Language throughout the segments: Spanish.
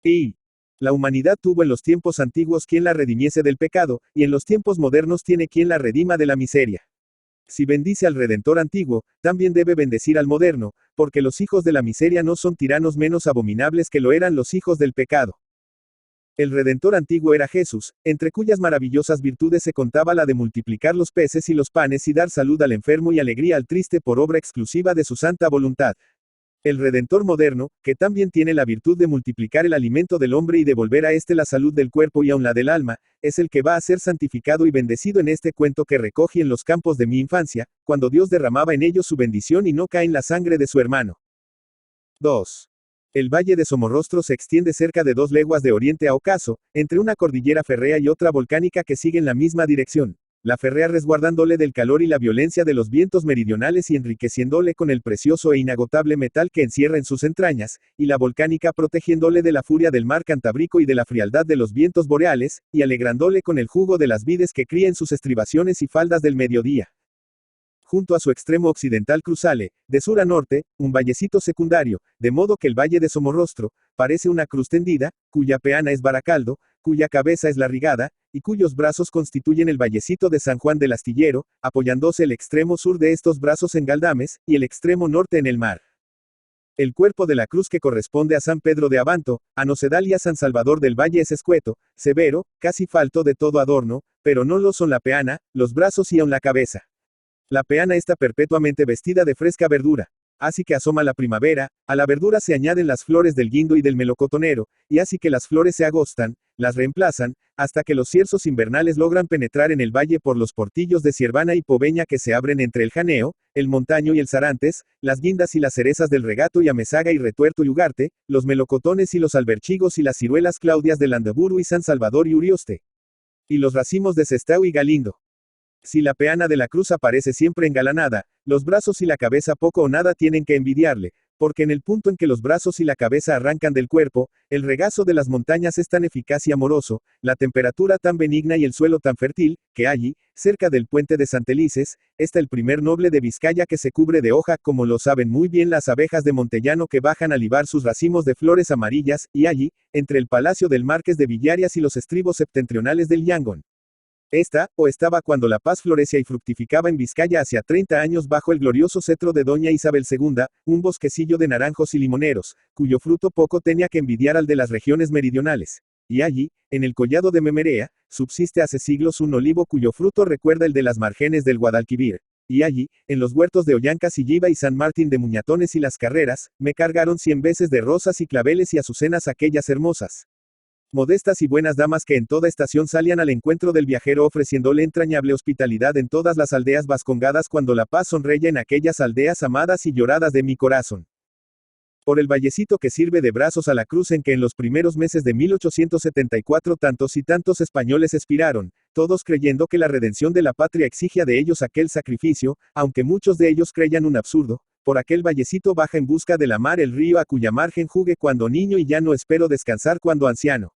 Y la humanidad tuvo en los tiempos antiguos quien la redimiese del pecado, y en los tiempos modernos tiene quien la redima de la miseria. Si bendice al Redentor antiguo, también debe bendecir al moderno, porque los hijos de la miseria no son tiranos menos abominables que lo eran los hijos del pecado. El Redentor antiguo era Jesús, entre cuyas maravillosas virtudes se contaba la de multiplicar los peces y los panes y dar salud al enfermo y alegría al triste por obra exclusiva de su santa voluntad. El Redentor moderno, que también tiene la virtud de multiplicar el alimento del hombre y devolver a éste la salud del cuerpo y aun la del alma, es el que va a ser santificado y bendecido en este cuento que recogí en los campos de mi infancia, cuando Dios derramaba en ellos su bendición y no cae en la sangre de su hermano. 2. El valle de Somorrostro se extiende cerca de 2 leguas de oriente a ocaso, entre una cordillera férrea y otra volcánica que siguen la misma dirección. La férrea resguardándole del calor y la violencia de los vientos meridionales y enriqueciéndole con el precioso e inagotable metal que encierra en sus entrañas, y la volcánica protegiéndole de la furia del mar Cantábrico y de la frialdad de los vientos boreales, y alegrándole con el jugo de las vides que cría en sus estribaciones y faldas del mediodía. Junto a su extremo occidental cruzale, de sur a norte, un vallecito secundario, de modo que el valle de Somorrostro, parece una cruz tendida, cuya peana es Baracaldo, cuya cabeza es La Rigada, y cuyos brazos constituyen el vallecito de San Juan del Astillero, apoyándose el extremo sur de estos brazos en Galdames, y el extremo norte en el mar. El cuerpo de la cruz que corresponde a San Pedro de Abanto, a Nocedal y a San Salvador del Valle es escueto, severo, casi falto de todo adorno, pero no lo son la peana, los brazos y aun la cabeza. La peana está perpetuamente vestida de fresca verdura. Así que asoma la primavera, a la verdura se añaden las flores del guindo y del melocotonero, y así que las flores se agostan, las reemplazan, hasta que los cierzos invernales logran penetrar en el valle por los portillos de Ciervana y Poveña que se abren entre el Janeo, el Montaño y el Sarantes, las guindas y las cerezas del Regato y Amezaga y Retuerto y Ugarte, los melocotones y los alberchigos y las ciruelas Claudias de Landaburu y San Salvador y Urioste. Y los racimos de Sestao y Galindo. Si la peana de la cruz aparece siempre engalanada, los brazos y la cabeza poco o nada tienen que envidiarle, porque en el punto en que los brazos y la cabeza arrancan del cuerpo, el regazo de las montañas es tan eficaz y amoroso, la temperatura tan benigna y el suelo tan fértil, que allí, cerca del puente de Santelices, está el primer noble de Vizcaya que se cubre de hoja, como lo saben muy bien las abejas de Montellano que bajan a libar sus racimos de flores amarillas, y allí, entre el palacio del Marqués de Villarias y los estribos septentrionales del Yangón. Estaba cuando la paz florecía y fructificaba en Vizcaya hacia 30 años bajo el glorioso cetro de Doña Isabel II, un bosquecillo de naranjos y limoneros, cuyo fruto poco tenía que envidiar al de las regiones meridionales. Y allí, en el collado de Memerea, subsiste hace siglos un olivo cuyo fruto recuerda el de las márgenes del Guadalquivir. Y allí, en los huertos de Ollancas y Yiva y San Martín de Muñatones y Las Carreras, me cargaron 100 veces de rosas y claveles y azucenas aquellas hermosas. Modestas y buenas damas que en toda estación salían al encuentro del viajero ofreciéndole entrañable hospitalidad en todas las aldeas vascongadas cuando la paz sonreía en aquellas aldeas amadas y lloradas de mi corazón. Por el vallecito que sirve de brazos a la cruz en que en los primeros meses de 1874 tantos y tantos españoles expiraron, todos creyendo que la redención de la patria exigía de ellos aquel sacrificio, aunque muchos de ellos creían un absurdo, por aquel vallecito baja en busca de la mar el río a cuya margen jugué cuando niño y ya no espero descansar cuando anciano.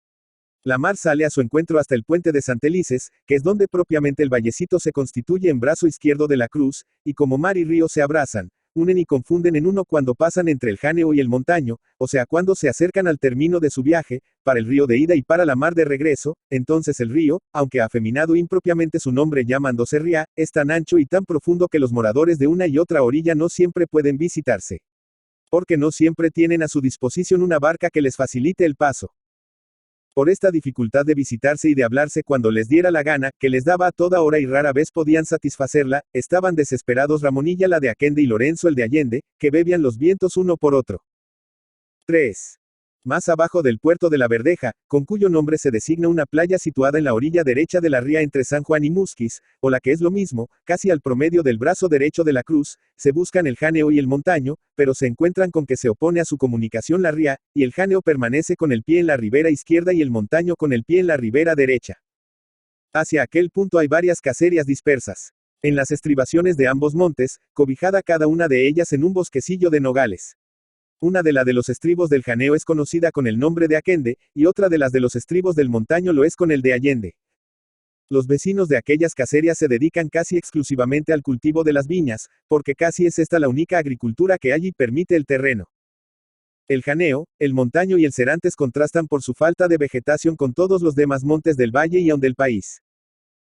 La mar sale a su encuentro hasta el puente de Santelices, que es donde propiamente el vallecito se constituye en brazo izquierdo de la cruz, y como mar y río se abrazan, unen y confunden en uno cuando pasan entre el Janeo y el Montaño, o sea cuando se acercan al término de su viaje, para el río de ida y para la mar de regreso, entonces el río, aunque afeminado impropiamente su nombre llamándose ría, es tan ancho y tan profundo que los moradores de una y otra orilla no siempre pueden visitarse. Porque no siempre tienen a su disposición una barca que les facilite el paso. Por esta dificultad de visitarse y de hablarse cuando les diera la gana, que les daba a toda hora y rara vez podían satisfacerla, estaban desesperados Ramonilla la de Aquende y Lorenzo el de Allende, que bebían los vientos uno por otro. 3. Más abajo del puerto de la Verdeja, con cuyo nombre se designa una playa situada en la orilla derecha de la ría entre San Juan y Musquis, o la que es lo mismo, casi al promedio del brazo derecho de la cruz, se buscan el Janeo y el Montaño, pero se encuentran con que se opone a su comunicación la ría, y el Janeo permanece con el pie en la ribera izquierda y el Montaño con el pie en la ribera derecha. Hacia aquel punto hay varias caserías dispersas. En las estribaciones de ambos montes, cobijada cada una de ellas en un bosquecillo de nogales. Una de los estribos del Janeo es conocida con el nombre de Aquende, y otra de las de los estribos del Montaño lo es con el de Allende. Los vecinos de aquellas caserías se dedican casi exclusivamente al cultivo de las viñas, porque casi es esta la única agricultura que hay y permite el terreno. El Janeo, el Montaño y el Serantes contrastan por su falta de vegetación con todos los demás montes del valle y aún del país.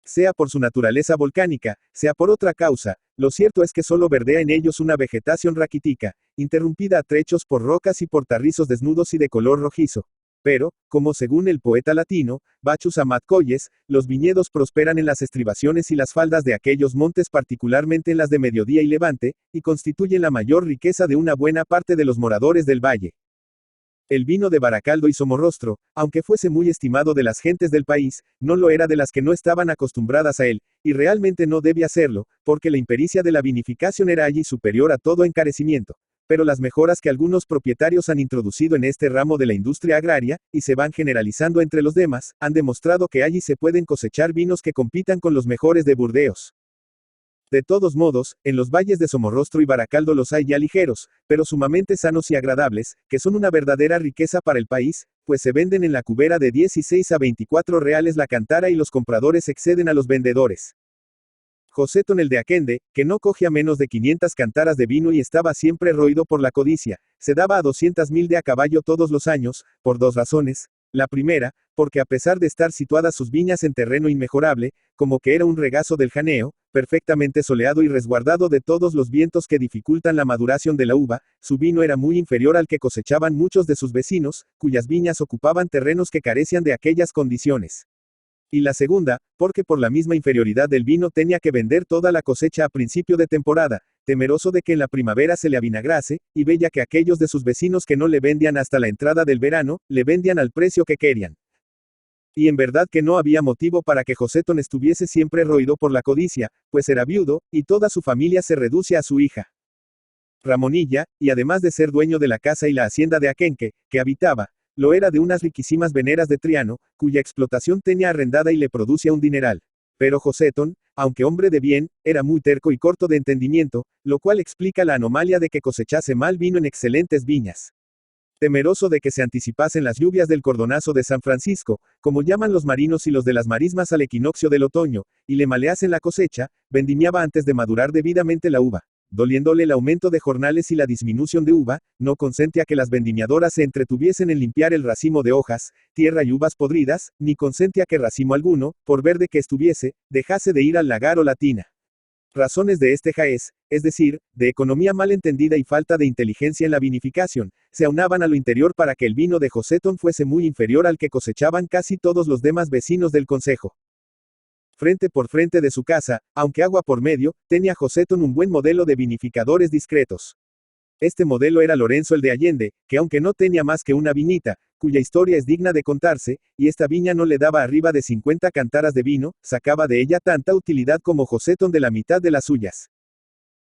Sea por su naturaleza volcánica, sea por otra causa, lo cierto es que solo verdea en ellos una vegetación raquítica, interrumpida a trechos por rocas y por tarrizos desnudos y de color rojizo. Pero, como según el poeta latino, Bacchus Amat Colles, los viñedos prosperan en las estribaciones y las faldas de aquellos montes, particularmente en las de Mediodía y Levante, y constituyen la mayor riqueza de una buena parte de los moradores del valle. El vino de Baracaldo y Somorrostro, aunque fuese muy estimado de las gentes del país, no lo era de las que no estaban acostumbradas a él, y realmente no debía serlo, porque la impericia de la vinificación era allí superior a todo encarecimiento. Pero las mejoras que algunos propietarios han introducido en este ramo de la industria agraria, y se van generalizando entre los demás, han demostrado que allí se pueden cosechar vinos que compitan con los mejores de Burdeos. De todos modos, en los valles de Somorrostro y Baracaldo los hay ya ligeros, pero sumamente sanos y agradables, que son una verdadera riqueza para el país, pues se venden en la cubera de 16 a 24 reales la cantara y los compradores exceden a los vendedores. Joséton el de Aquende, que no cogía menos de 500 cantaras de vino y estaba siempre roído por la codicia, se daba a 200.000 de a caballo todos los años, por dos razones. La primera, porque a pesar de estar situadas sus viñas en terreno inmejorable, como que era un regazo del Janeo, perfectamente soleado y resguardado de todos los vientos que dificultan la maduración de la uva, su vino era muy inferior al que cosechaban muchos de sus vecinos, cuyas viñas ocupaban terrenos que carecían de aquellas condiciones. Y la segunda, porque por la misma inferioridad del vino tenía que vender toda la cosecha a principio de temporada, temeroso de que en la primavera se le avinagrase, y veía que aquellos de sus vecinos que no le vendían hasta la entrada del verano, le vendían al precio que querían. Y en verdad que no había motivo para que Joséton estuviese siempre roído por la codicia, pues era viudo, y toda su familia se reduce a su hija Ramonilla, y además de ser dueño de la casa y la hacienda de Aquenque, que habitaba, lo era de unas riquísimas veneras de Triano, cuya explotación tenía arrendada y le producía un dineral. Pero Joséton, aunque hombre de bien, era muy terco y corto de entendimiento, lo cual explica la anomalía de que cosechase mal vino en excelentes viñas. Temeroso de que se anticipasen las lluvias del cordonazo de San Francisco, como llaman los marinos y los de las marismas al equinoccio del otoño, y le maleasen la cosecha, vendimiaba antes de madurar debidamente la uva. Doliéndole el aumento de jornales y la disminución de uva, no consentía que las vendimiadoras se entretuviesen en limpiar el racimo de hojas, tierra y uvas podridas, ni consentía que racimo alguno, por verde que estuviese, dejase de ir al lagar o la tina. Razones de este jaez, es decir, de economía mal entendida y falta de inteligencia en la vinificación, se aunaban a lo interior para que el vino de Joséton fuese muy inferior al que cosechaban casi todos los demás vecinos del concejo. Frente por frente de su casa, aunque agua por medio, tenía Joséton un buen modelo de vinificadores discretos. Este modelo era Lorenzo el de Allende, que aunque no tenía más que una viñita, cuya historia es digna de contarse, y esta viña no le daba arriba de 50 cantaras de vino, sacaba de ella tanta utilidad como Joséton de la mitad de las suyas.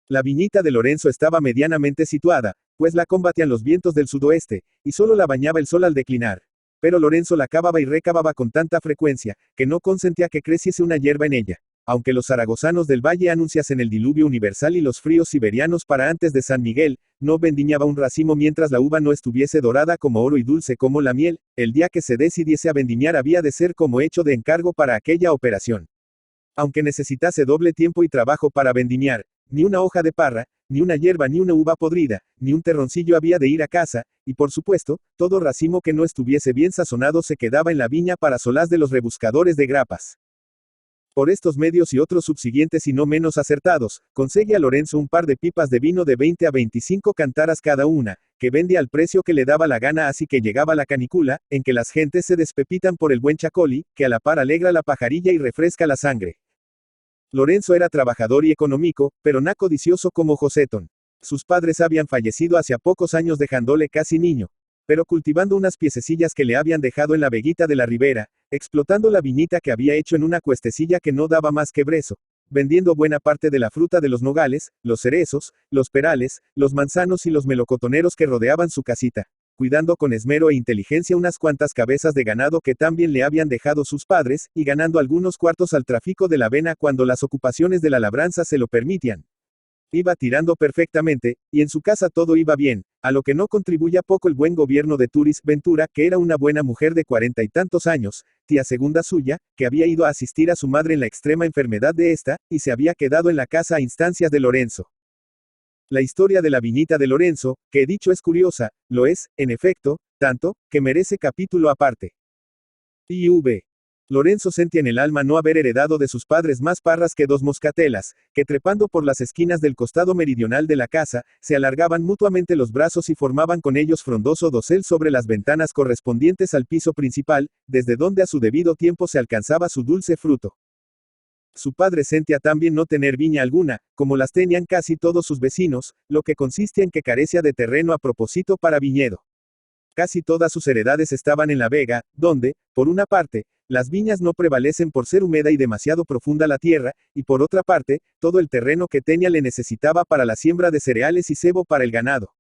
La viñita de Lorenzo estaba medianamente situada, pues la combatían los vientos del sudoeste, y solo la bañaba el sol al declinar. Pero Lorenzo la cavaba y recavaba con tanta frecuencia, que no consentía que creciese una hierba en ella. Aunque los zaragozanos del valle anunciasen el diluvio universal y los fríos siberianos para antes de San Miguel, no vendimiaba un racimo mientras la uva no estuviese dorada como oro y dulce como la miel. El día que se decidiese a vendimiar había de ser como hecho de encargo para aquella operación. Aunque necesitase doble tiempo y trabajo para vendimiar, ni una hoja de parra, ni una hierba ni una uva podrida, ni un terroncillo había de ir a casa, y por supuesto, todo racimo que no estuviese bien sazonado se quedaba en la viña para solaz de los rebuscadores de grapas. Por estos medios y otros subsiguientes y no menos acertados, conseguía Lorenzo un par de pipas de vino de 20 a 25 cantaras cada una, que vendía al precio que le daba la gana, así que llegaba la canícula, en que las gentes se despepitan por el buen chacoli, que a la par alegra la pajarilla y refresca la sangre. Lorenzo era trabajador y económico, pero no codicioso como Joséton. Sus padres habían fallecido hace pocos años dejándole casi niño, pero cultivando unas piececillas que le habían dejado en la veguita de la ribera, explotando la viñita que había hecho en una cuestecilla que no daba más que brezo, vendiendo buena parte de la fruta de los nogales, los cerezos, los perales, los manzanos y los melocotoneros que rodeaban su casita, cuidando con esmero e inteligencia unas cuantas cabezas de ganado que también le habían dejado sus padres, y ganando algunos cuartos al tráfico de la avena cuando las ocupaciones de la labranza se lo permitían. Iba tirando perfectamente, y en su casa todo iba bien, a lo que no contribuía poco el buen gobierno de Turis Ventura, que era una buena mujer de 40 y tantos años, tía segunda suya, que había ido a asistir a su madre en la extrema enfermedad de esta, y se había quedado en la casa a instancias de Lorenzo. La historia de la viñita de Lorenzo, que he dicho es curiosa, lo es, en efecto, tanto, que merece capítulo aparte. IV. Lorenzo sentía en el alma no haber heredado de sus padres más parras que dos moscatelas, que trepando por las esquinas del costado meridional de la casa, se alargaban mutuamente los brazos y formaban con ellos frondoso dosel sobre las ventanas correspondientes al piso principal, desde donde a su debido tiempo se alcanzaba su dulce fruto. Su padre sentía también no tener viña alguna, como las tenían casi todos sus vecinos, lo que consistía en que carecía de terreno a propósito para viñedo. Casi todas sus heredades estaban en La Vega, donde, por una parte, las viñas no prevalecen por ser húmeda y demasiado profunda la tierra, y por otra parte, todo el terreno que tenía le necesitaba para la siembra de cereales y cebo para el ganado.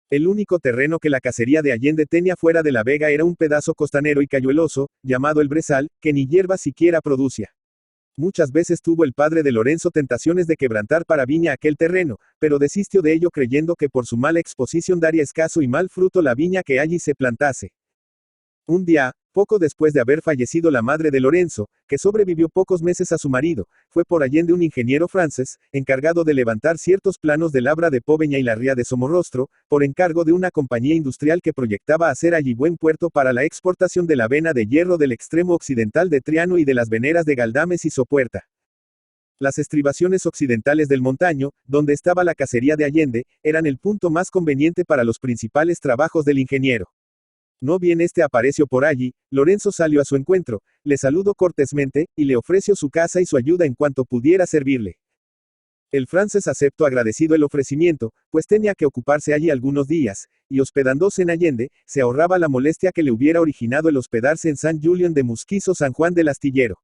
El único terreno que la casería de Allende tenía fuera de La Vega era un pedazo costanero y cayueloso, llamado El Brezal, que ni hierba siquiera producía. Muchas veces tuvo el padre de Lorenzo tentaciones de quebrantar para viña aquel terreno, pero desistió de ello creyendo que por su mala exposición daría escaso y mal fruto la viña que allí se plantase. Un día, poco después de haber fallecido la madre de Lorenzo, que sobrevivió pocos meses a su marido, fue por Allende un ingeniero francés, encargado de levantar ciertos planos de labra de Poveña y la ría de Somorrostro, por encargo de una compañía industrial que proyectaba hacer allí buen puerto para la exportación de la vena de hierro del extremo occidental de Triano y de las veneras de Galdames y Sopuerta. Las estribaciones occidentales del montaño, donde estaba la casería de Allende, eran el punto más conveniente para los principales trabajos del ingeniero. No bien este apareció por allí, Lorenzo salió a su encuentro, le saludó cortésmente, y le ofreció su casa y su ayuda en cuanto pudiera servirle. El francés aceptó agradecido el ofrecimiento, pues tenía que ocuparse allí algunos días, y hospedándose en Allende, se ahorraba la molestia que le hubiera originado el hospedarse en San Julián de Musquizo San Juan del Astillero.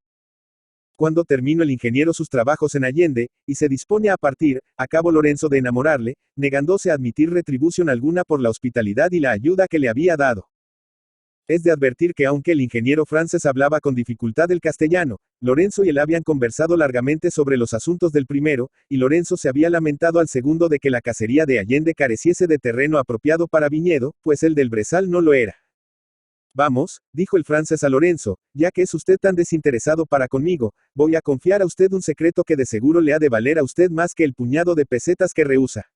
Cuando terminó el ingeniero sus trabajos en Allende, y se dispone a partir, acabó Lorenzo de enamorarle, negándose a admitir retribución alguna por la hospitalidad y la ayuda que le había dado. Es de advertir que aunque el ingeniero francés hablaba con dificultad el castellano, Lorenzo y él habían conversado largamente sobre los asuntos del primero, y Lorenzo se había lamentado al segundo de que la casería de Allende careciese de terreno apropiado para viñedo, pues el del Brezal no lo era. Vamos, dijo el francés a Lorenzo, ya que es usted tan desinteresado para conmigo, voy a confiar a usted un secreto que de seguro le ha de valer a usted más que el puñado de pesetas que rehúsa.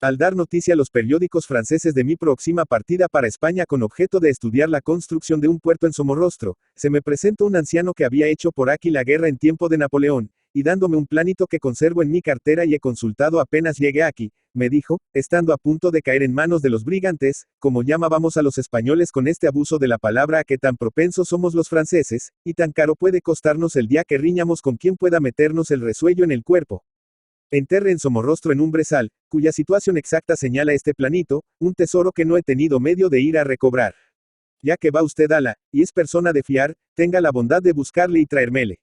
Al dar noticia a los periódicos franceses de mi próxima partida para España con objeto de estudiar la construcción de un puerto en Somorrostro, se me presentó un anciano que había hecho por aquí la guerra en tiempo de Napoleón, y dándome un planito que conservo en mi cartera y he consultado apenas llegué aquí, me dijo, estando a punto de caer en manos de los brigantes, como llamábamos a los españoles con este abuso de la palabra a que tan propensos somos los franceses, y tan caro puede costarnos el día que riñamos con quien pueda meternos el resuello en el cuerpo. Enterre en Somorrostro en un brezal, cuya situación exacta señala este planito, un tesoro que no he tenido medio de ir a recobrar. Ya que va usted a y es persona de fiar, tenga la bondad de buscarle y traérmele.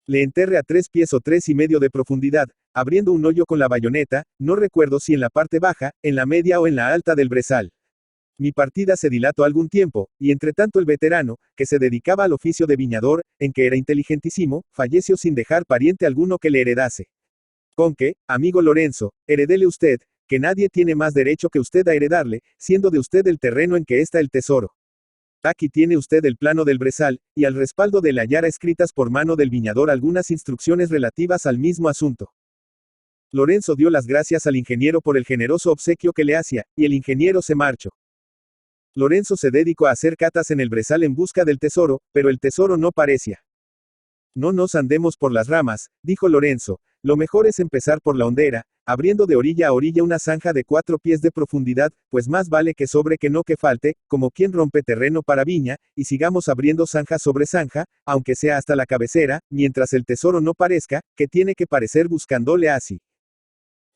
Le enterre a 3 pies o 3 y medio de profundidad, abriendo un hoyo con la bayoneta, no recuerdo si en la parte baja, en la media o en la alta del brezal. Mi partida se dilató algún tiempo, y entre tanto el veterano, que se dedicaba al oficio de viñador, en que era inteligentísimo, falleció sin dejar pariente alguno que le heredase. Con que, amigo Lorenzo, heredele usted, que nadie tiene más derecho que usted a heredarle, siendo de usted el terreno en que está el tesoro. Aquí tiene usted el plano del brezal, y al respaldo de la hallara escritas por mano del viñador algunas instrucciones relativas al mismo asunto. Lorenzo dio las gracias al ingeniero por el generoso obsequio que le hacía, y el ingeniero se marchó. Lorenzo se dedicó a hacer catas en el brezal en busca del tesoro, pero el tesoro no parecía. No nos andemos por las ramas, dijo Lorenzo, lo mejor es empezar por la hondera, abriendo de orilla a orilla una zanja de 4 pies de profundidad, pues más vale que sobre que no que falte, como quien rompe terreno para viña, y sigamos abriendo zanja sobre zanja, aunque sea hasta la cabecera, mientras el tesoro no parezca, que tiene que parecer buscándole así.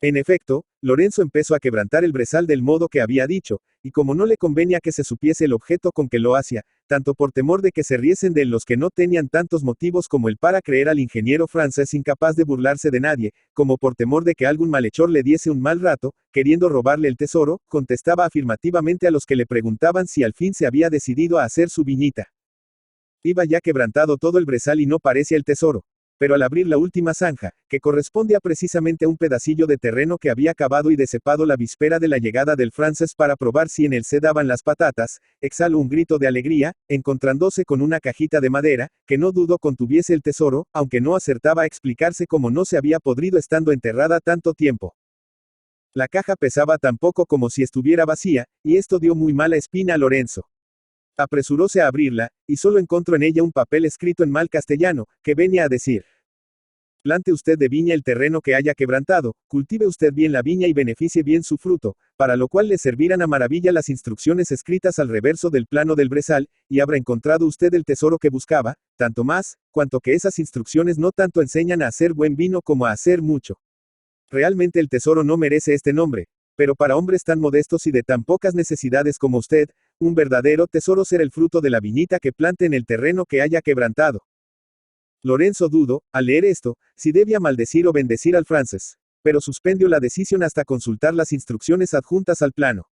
En efecto, Lorenzo empezó a quebrantar el brezal del modo que había dicho, y como no le convenía que se supiese el objeto con que lo hacía, tanto por temor de que se riesen de él los que no tenían tantos motivos como él para creer al ingeniero francés incapaz de burlarse de nadie, como por temor de que algún malhechor le diese un mal rato, queriendo robarle el tesoro, contestaba afirmativamente a los que le preguntaban si al fin se había decidido a hacer su viñita. Iba ya quebrantado todo el brezal y no parecía el tesoro. Pero al abrir la última zanja, que correspondía precisamente a un pedacillo de terreno que había cavado y decepado la víspera de la llegada del francés para probar si en él se daban las patatas, exhaló un grito de alegría, encontrándose con una cajita de madera, que no dudó contuviese el tesoro, aunque no acertaba a explicarse cómo no se había podrido estando enterrada tanto tiempo. La caja pesaba tan poco como si estuviera vacía, y esto dio muy mala espina a Lorenzo. Apresuróse a abrirla, y solo encontró en ella un papel escrito en mal castellano, que venía a decir: plante usted de viña el terreno que haya quebrantado, cultive usted bien la viña y beneficie bien su fruto, para lo cual le servirán a maravilla las instrucciones escritas al reverso del plano del brezal, y habrá encontrado usted el tesoro que buscaba, tanto más, cuanto que esas instrucciones no tanto enseñan a hacer buen vino como a hacer mucho. Realmente el tesoro no merece este nombre, pero para hombres tan modestos y de tan pocas necesidades como usted, un verdadero tesoro será el fruto de la viñita que plante en el terreno que haya quebrantado. Lorenzo dudó, al leer esto, si debía maldecir o bendecir al francés, pero suspendió la decisión hasta consultar las instrucciones adjuntas al plano.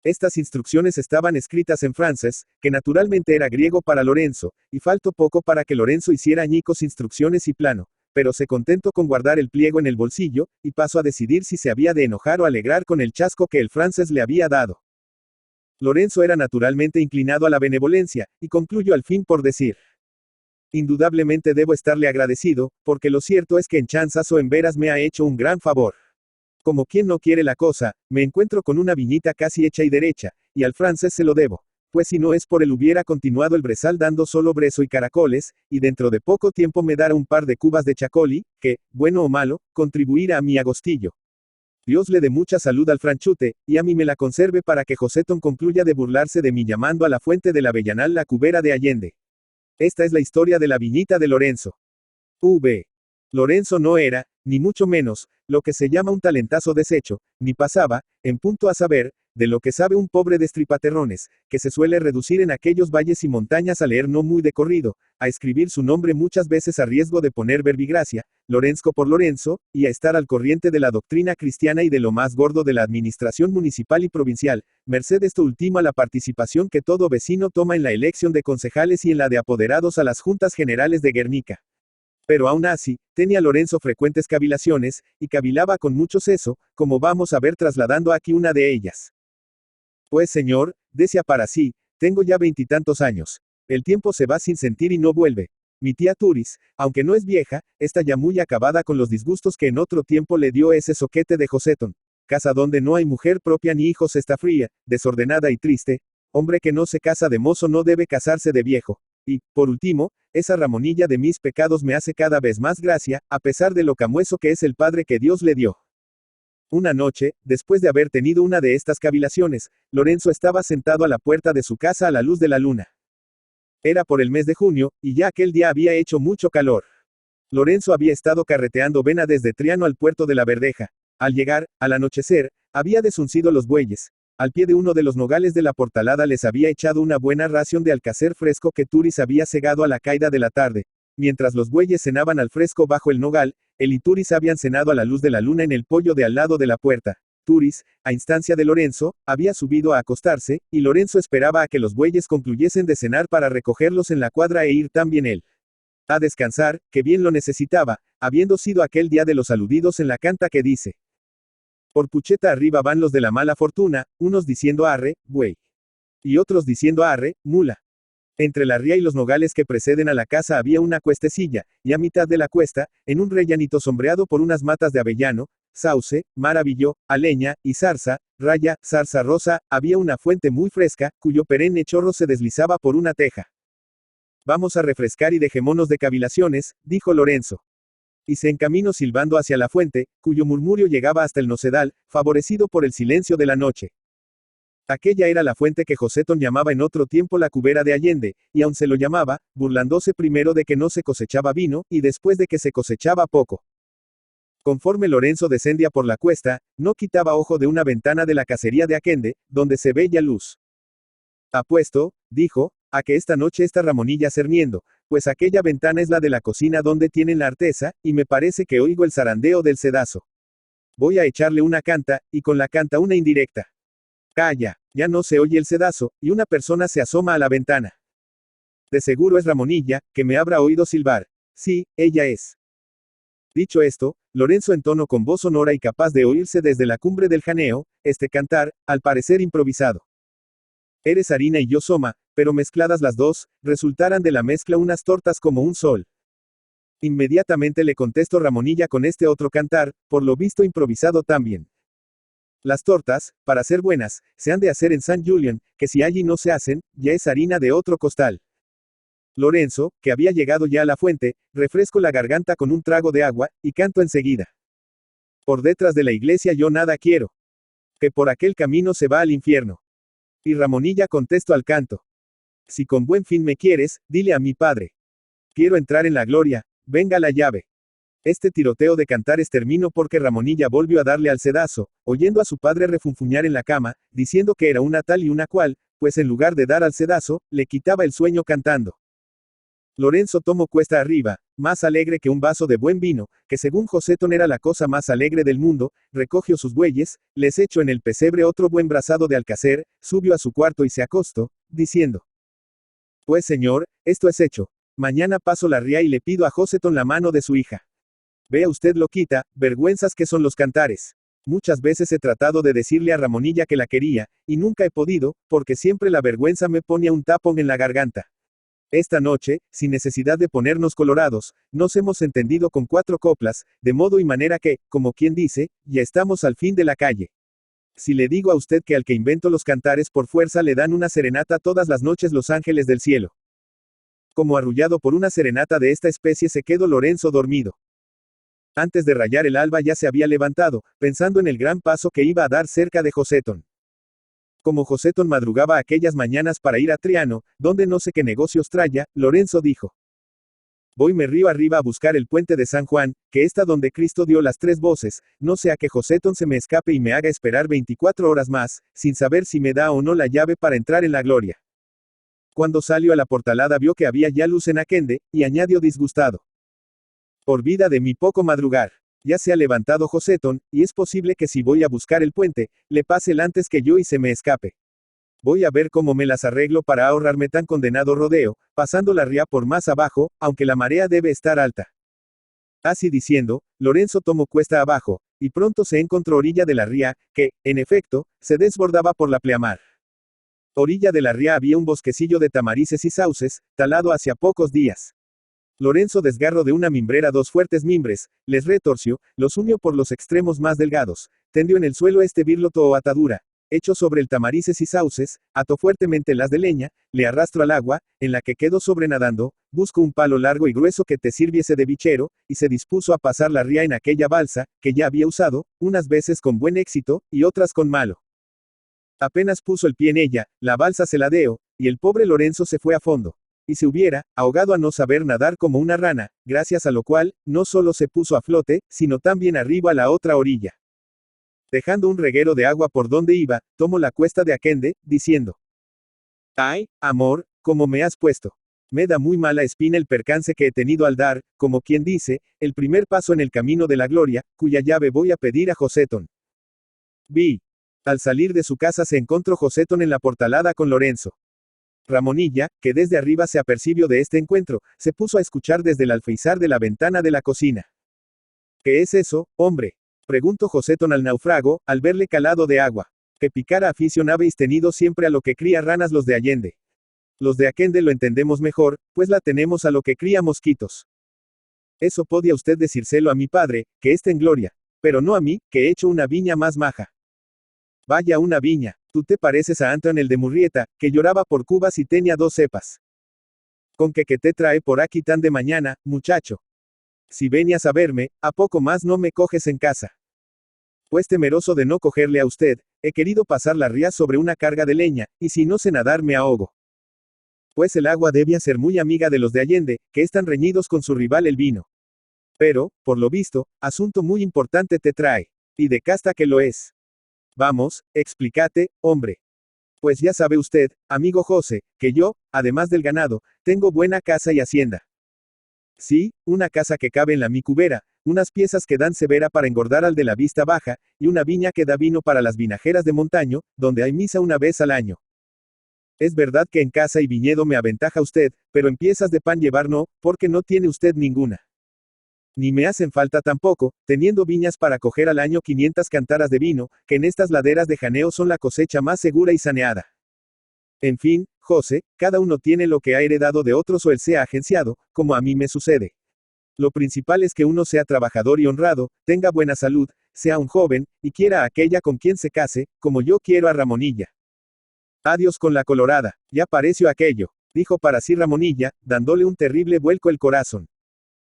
Estas instrucciones estaban escritas en francés, que naturalmente era griego para Lorenzo, y faltó poco para que Lorenzo hiciera añicos instrucciones y plano, pero se contentó con guardar el pliego en el bolsillo, y pasó a decidir si se había de enojar o alegrar con el chasco que el francés le había dado. Lorenzo era naturalmente inclinado a la benevolencia, y concluyó al fin por decir: indudablemente debo estarle agradecido, porque lo cierto es que en chanzas o en veras me ha hecho un gran favor. Como quien no quiere la cosa, me encuentro con una viñita casi hecha y derecha, y al francés se lo debo. Pues si no es por él hubiera continuado el brezal dando solo brezo y caracoles, y dentro de poco tiempo me dará un par de cubas de chacoli, que, bueno o malo, contribuirá a mi agostillo. Dios le dé mucha salud al franchute, y a mí me la conserve para que Joséton concluya de burlarse de mí llamando a la fuente del Avellanal la cubera de Allende. Esta es la historia de la viñita de Lorenzo. V. Lorenzo no era, ni mucho menos, lo que se llama un talentazo deshecho, ni pasaba, en punto a saber, de lo que sabe un pobre destripaterrones, que se suele reducir en aquellos valles y montañas a leer no muy de corrido, a escribir su nombre muchas veces a riesgo de poner verbigracia, Lorenzco por Lorenzo, y a estar al corriente de la doctrina cristiana y de lo más gordo de la administración municipal y provincial, merced esto último a la participación que todo vecino toma en la elección de concejales y en la de apoderados a las juntas generales de Guernica. Pero aún así, tenía Lorenzo frecuentes cavilaciones, y cavilaba con mucho seso, como vamos a ver trasladando aquí una de ellas. Pues señor, decía para sí, tengo ya 20 y tantos años. El tiempo se va sin sentir y no vuelve. Mi tía Turis, aunque no es vieja, está ya muy acabada con los disgustos que en otro tiempo le dio ese soquete de Joséton. Casa donde no hay mujer propia ni hijos está fría, desordenada y triste. Hombre que no se casa de mozo no debe casarse de viejo. Y, por último, esa Ramonilla de mis pecados me hace cada vez más gracia, a pesar de lo camueso que es el padre que Dios le dio. Una noche, después de haber tenido una de estas cavilaciones, Lorenzo estaba sentado a la puerta de su casa a la luz de la luna. Era por el mes de junio, y ya aquel día había hecho mucho calor. Lorenzo había estado carreteando vena desde Triano al puerto de la Verdeja. Al llegar, al anochecer, había desuncido los bueyes. Al pie de uno de los nogales de la portalada les había echado una buena ración de alcacer fresco que Turis había segado a la caída de la tarde. Mientras los bueyes cenaban al fresco bajo el nogal, él y Turis habían cenado a la luz de la luna en el poyo de al lado de la puerta. Turis, a instancia de Lorenzo, había subido a acostarse, y Lorenzo esperaba a que los bueyes concluyesen de cenar para recogerlos en la cuadra e ir también él a descansar, que bien lo necesitaba, habiendo sido aquel día de los aludidos en la canta que dice: por pucheta arriba van los de la mala fortuna, unos diciendo arre, buey, y otros diciendo arre, mula. Entre la ría y los nogales que preceden a la casa había una cuestecilla, y a mitad de la cuesta, en un rellanito sombreado por unas matas de avellano, sauce, maravillo, aleña, y zarza, raya, zarza rosa, había una fuente muy fresca, cuyo perenne chorro se deslizaba por una teja. Vamos a refrescar y dejémonos de cavilaciones, dijo Lorenzo. Y se encaminó silbando hacia la fuente, cuyo murmurio llegaba hasta el nocedal, favorecido por el silencio de la noche. Aquella era la fuente que Joséton llamaba en otro tiempo la cubera de Allende, y aun se lo llamaba, burlándose primero de que no se cosechaba vino, y después de que se cosechaba poco. Conforme Lorenzo descendía por la cuesta, no quitaba ojo de una ventana de la casería de Aquende, donde se veía luz. Apuesto, dijo, a que esta noche está Ramonilla cerniendo, pues aquella ventana es la de la cocina donde tienen la artesa, y me parece que oigo el zarandeo del sedazo. Voy a echarle una canta, y con la canta una indirecta. Calla, ya no se oye el sedazo, y una persona se asoma a la ventana. De seguro es Ramonilla, que me habrá oído silbar. Sí, ella es. Dicho esto, Lorenzo entonó con voz sonora y capaz de oírse desde la cumbre del janeo, este cantar, al parecer improvisado. Eres harina y yo soma, pero mezcladas las dos, resultaran de la mezcla unas tortas como un sol. Inmediatamente le contestó Ramonilla con este otro cantar, por lo visto improvisado también. Las tortas, para ser buenas, se han de hacer en San Julián, que si allí no se hacen, ya es harina de otro costal. Lorenzo, que había llegado ya a la fuente, refresco la garganta con un trago de agua, y canto enseguida. Por detrás de la iglesia yo nada quiero. Que por aquel camino se va al infierno. Y Ramonilla contesto al canto. Si con buen fin me quieres, dile a mi padre. Quiero entrar en la gloria, venga la llave. Este tiroteo de cantares terminó porque Ramonilla volvió a darle al sedazo, oyendo a su padre refunfuñar en la cama, diciendo que era una tal y una cual, pues en lugar de dar al sedazo, le quitaba el sueño cantando. Lorenzo tomó cuesta arriba, más alegre que un vaso de buen vino, que según Joséton era la cosa más alegre del mundo, recogió sus bueyes, les echó en el pesebre otro buen brazado de alcacer, subió a su cuarto y se acostó, diciendo: Pues señor, esto es hecho. Mañana paso la ría y le pido a Joséton la mano de su hija. Vea usted loquita, vergüenzas que son los cantares. Muchas veces he tratado de decirle a Ramonilla que la quería, y nunca he podido, porque siempre la vergüenza me ponía un tapón en la garganta. Esta noche, sin necesidad de ponernos colorados, nos hemos entendido con 4 coplas, de modo y manera que, como quien dice, ya estamos al fin de la calle. Si le digo a usted que al que invento los cantares por fuerza le dan una serenata todas las noches los ángeles del cielo. Como arrullado por una serenata de esta especie se quedó Lorenzo dormido. Antes de rayar el alba ya se había levantado, pensando en el gran paso que iba a dar cerca de Joséton. Como Joséton madrugaba aquellas mañanas para ir a Triano, donde no sé qué negocios traía, Lorenzo dijo: Voyme río arriba a buscar el puente de San Juan, que está donde Cristo dio las 3 voces, no sea que Joséton se me escape y me haga esperar 24 horas más, sin saber si me da o no la llave para entrar en la gloria. Cuando salió a la portalada vio que había ya luz en Aquende, y añadió disgustado: Por vida de mi poco madrugar. Ya se ha levantado Joséton, y es posible que si voy a buscar el puente, le pase el antes que yo y se me escape. Voy a ver cómo me las arreglo para ahorrarme tan condenado rodeo, pasando la ría por más abajo, aunque la marea debe estar alta. Así diciendo, Lorenzo tomó cuesta abajo, y pronto se encontró orilla de la ría, que, en efecto, se desbordaba por la pleamar. Orilla de la ría había un bosquecillo de tamarices y sauces, talado hacia pocos días. Lorenzo desgarró de una mimbrera 2 fuertes mimbres, les retorció, los unió por los extremos más delgados, tendió en el suelo este birloto o atadura, hecho sobre el tamarices y sauces, ató fuertemente las de leña, le arrastró al agua, en la que quedó sobrenadando, buscó un palo largo y grueso que te sirviese de bichero, y se dispuso a pasar la ría en aquella balsa, que ya había usado, unas veces con buen éxito, y otras con malo. Apenas puso el pie en ella, la balsa se ladeó, y el pobre Lorenzo se fue a fondo. Y se hubiera, ahogado a no saber nadar como una rana, gracias a lo cual, no solo se puso a flote, sino también arriba a la otra orilla. Dejando un reguero de agua por donde iba, tomó la cuesta de Aquende, diciendo: Ay, amor, cómo me has puesto. Me da muy mala espina el percance que he tenido al dar, como quien dice, el primer paso en el camino de la gloria, cuya llave voy a pedir a Joséton. Vi. Al salir de su casa se encontró Joséton en la portalada con Lorenzo. Ramonilla, que desde arriba se apercibió de este encuentro, se puso a escuchar desde el alféizar de la ventana de la cocina. ¿Qué es eso, hombre? Preguntó Joséton al náufrago, al verle calado de agua. Que picara afición habéis tenido siempre a lo que cría ranas los de Allende. Los de Aquende lo entendemos mejor, pues la tenemos a lo que cría mosquitos. Eso podía usted decírselo a mi padre, que está en gloria. Pero no a mí, que he hecho una viña más maja. Vaya una viña, tú te pareces a Antón el de Murrieta, que lloraba por cubas y tenía 2 cepas. Con que te trae por aquí tan de mañana, muchacho. Si venías a verme, a poco más no me coges en casa. Pues temeroso de no cogerle a usted, he querido pasar la ría sobre una carga de leña, y si no sé nadar me ahogo. Pues el agua debía ser muy amiga de los de Allende, que están reñidos con su rival el vino. Pero, por lo visto, asunto muy importante te trae. Y de casta que lo es. Vamos, explícate, hombre. Pues ya sabe usted, amigo José, que yo, además del ganado, tengo buena casa y hacienda. Sí, una casa que cabe en la mi cubera, unas piezas que dan severa para engordar al de la vista baja, y una viña que da vino para las vinajeras de montaño, donde hay misa una vez al año. Es verdad que en casa y viñedo me aventaja usted, pero en piezas de pan llevar no, porque no tiene usted ninguna. Ni me hacen falta tampoco, teniendo viñas para coger al año 500 cantaras de vino, que en estas laderas de Janeo son la cosecha más segura y saneada. En fin, José, cada uno tiene lo que ha heredado de otros o él sea agenciado, como a mí me sucede. Lo principal es que uno sea trabajador y honrado, tenga buena salud, sea un joven, y quiera a aquella con quien se case, como yo quiero a Ramonilla. Adiós con la colorada, ya pareció aquello, dijo para sí Ramonilla, dándole un terrible vuelco el corazón.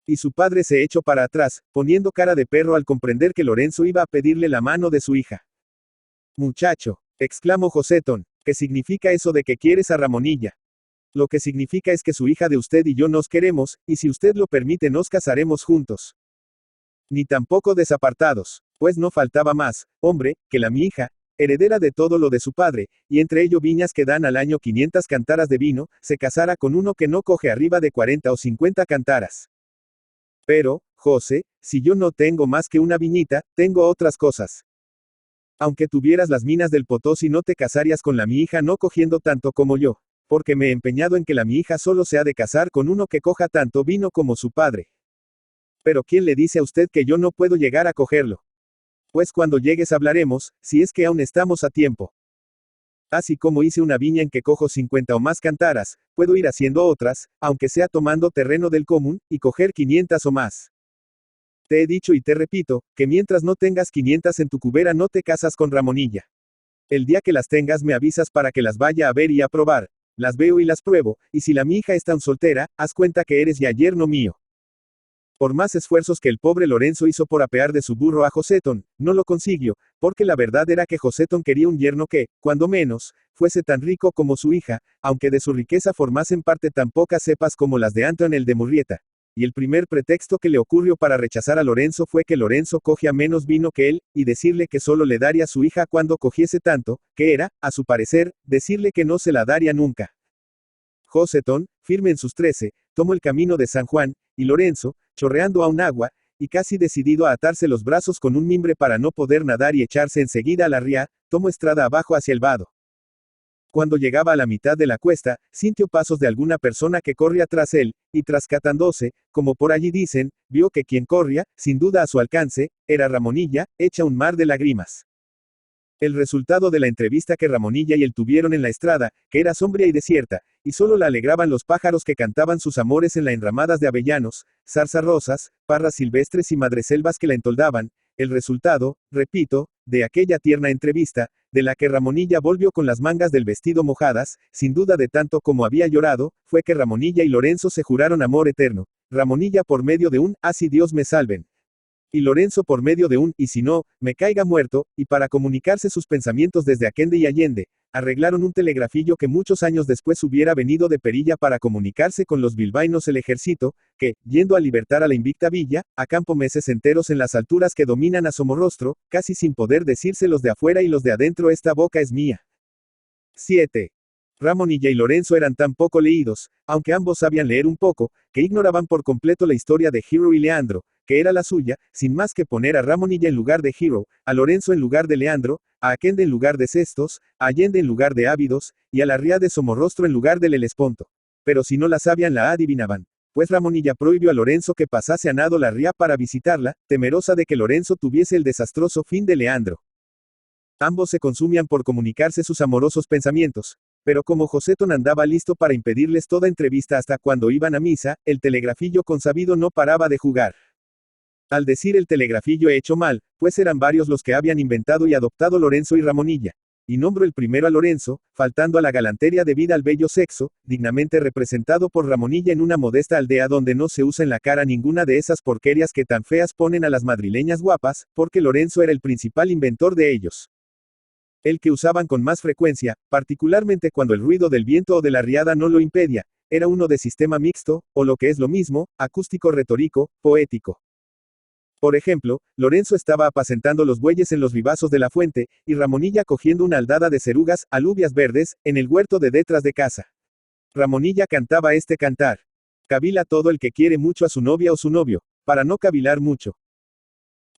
Y su padre se echó para atrás, poniendo cara de perro al comprender que Lorenzo iba a pedirle la mano de su hija. Muchacho, exclamó Joséton, ¿qué significa eso de que quieres a Ramonilla? Lo que significa es que su hija de usted y yo nos queremos, y si usted lo permite nos casaremos juntos. Ni tampoco desapartados, pues no faltaba más, hombre, que mi hija, heredera de todo lo de su padre, y entre ello viñas que dan al año 500 cantaras de vino, se casara con uno que no coge arriba de 40 o 50 cantaras. Pero, José, si yo no tengo más que una viñita, tengo otras cosas. Aunque tuvieras las minas del Potosí no te casarías con mi hija no cogiendo tanto como yo, porque me he empeñado en que mi hija solo se ha de casar con uno que coja tanto vino como su padre. Pero ¿quién le dice a usted que yo no puedo llegar a cogerlo? Pues cuando llegues hablaremos, si es que aún estamos a tiempo. Así como hice una viña en que cojo 50 o más cantaras, puedo ir haciendo otras, aunque sea tomando terreno del común, y coger 500 o más. Te he dicho y te repito, que mientras no tengas 500 en tu cubera no te casas con Ramonilla. El día que las tengas me avisas para que las vaya a ver y a probar. Las veo y las pruebo, y si mi hija está soltera, haz cuenta que eres ya yerno mío. Por más esfuerzos que el pobre Lorenzo hizo por apear de su burro a Joséton, no lo consiguió, porque la verdad era que Joséton quería un yerno que, cuando menos, fuese tan rico como su hija, aunque de su riqueza formasen parte tan pocas cepas como las de Antón el de Murrieta. Y el primer pretexto que le ocurrió para rechazar a Lorenzo fue que Lorenzo cogía menos vino que él, y decirle que solo le daría a su hija cuando cogiese tanto, que era, a su parecer, decirle que no se la daría nunca. Joséton, firme en sus 13, tomó el camino de San Juan, y Lorenzo, chorreando a un agua, y casi decidido a atarse los brazos con un mimbre para no poder nadar y echarse enseguida a la ría, tomó estrada abajo hacia el vado. Cuando llegaba a la mitad de la cuesta, sintió pasos de alguna persona que corría tras él, y trascatándose, como por allí dicen, vio que quien corría, sin duda a su alcance, era Ramonilla, hecha un mar de lágrimas. El resultado de la entrevista que Ramonilla y él tuvieron en la estrada, que era sombría y desierta, y solo la alegraban los pájaros que cantaban sus amores en las enramadas de avellanos, zarzas rosas, parras silvestres y madreselvas que la entoldaban, el resultado, repito, de aquella tierna entrevista, de la que Ramonilla volvió con las mangas del vestido mojadas, sin duda de tanto como había llorado, fue que Ramonilla y Lorenzo se juraron amor eterno, Ramonilla por medio de un, así Dios me salven. Y Lorenzo por medio de un, y si no, me caiga muerto, y para comunicarse sus pensamientos desde Aquende y Allende, arreglaron un telegrafillo que muchos años después hubiera venido de perilla para comunicarse con los bilbaínos el ejército, que, yendo a libertar a la invicta villa, acampó meses enteros en las alturas que dominan a Somorrostro, casi sin poder decirse los de afuera y los de adentro esta boca es mía. 7. Ramonilla y Lorenzo eran tan poco leídos, aunque ambos sabían leer un poco, que ignoraban por completo la historia de Hero y Leandro, que era la suya, sin más que poner a Ramonilla en lugar de Hero, a Lorenzo en lugar de Leandro, a Aquende en lugar de Cestos, a Allende en lugar de Ávidos, y a la ría de Somorrostro en lugar del Helesponto. Pero si no la sabían la adivinaban, pues Ramonilla prohibió a Lorenzo que pasase a nado la ría para visitarla, temerosa de que Lorenzo tuviese el desastroso fin de Leandro. Ambos se consumían por comunicarse sus amorosos pensamientos, pero como Joséton andaba listo para impedirles toda entrevista hasta cuando iban a misa, el telegrafillo consabido no paraba de jugar. Al decir el telegrafillo hecho mal, pues eran varios los que habían inventado y adoptado Lorenzo y Ramonilla. Y nombro el primero a Lorenzo, faltando a la galantería debida al bello sexo, dignamente representado por Ramonilla en una modesta aldea donde no se usa en la cara ninguna de esas porquerías que tan feas ponen a las madrileñas guapas, porque Lorenzo era el principal inventor de ellos. El que usaban con más frecuencia, particularmente cuando el ruido del viento o de la riada no lo impedía, era uno de sistema mixto, o lo que es lo mismo, acústico retórico, poético. Por ejemplo, Lorenzo estaba apacentando los bueyes en los vivazos de la fuente, y Ramonilla cogiendo una aldada de cerugas, alubias verdes, en el huerto de detrás de casa. Ramonilla cantaba este cantar. Cavila todo el que quiere mucho a su novia o su novio, para no cavilar mucho.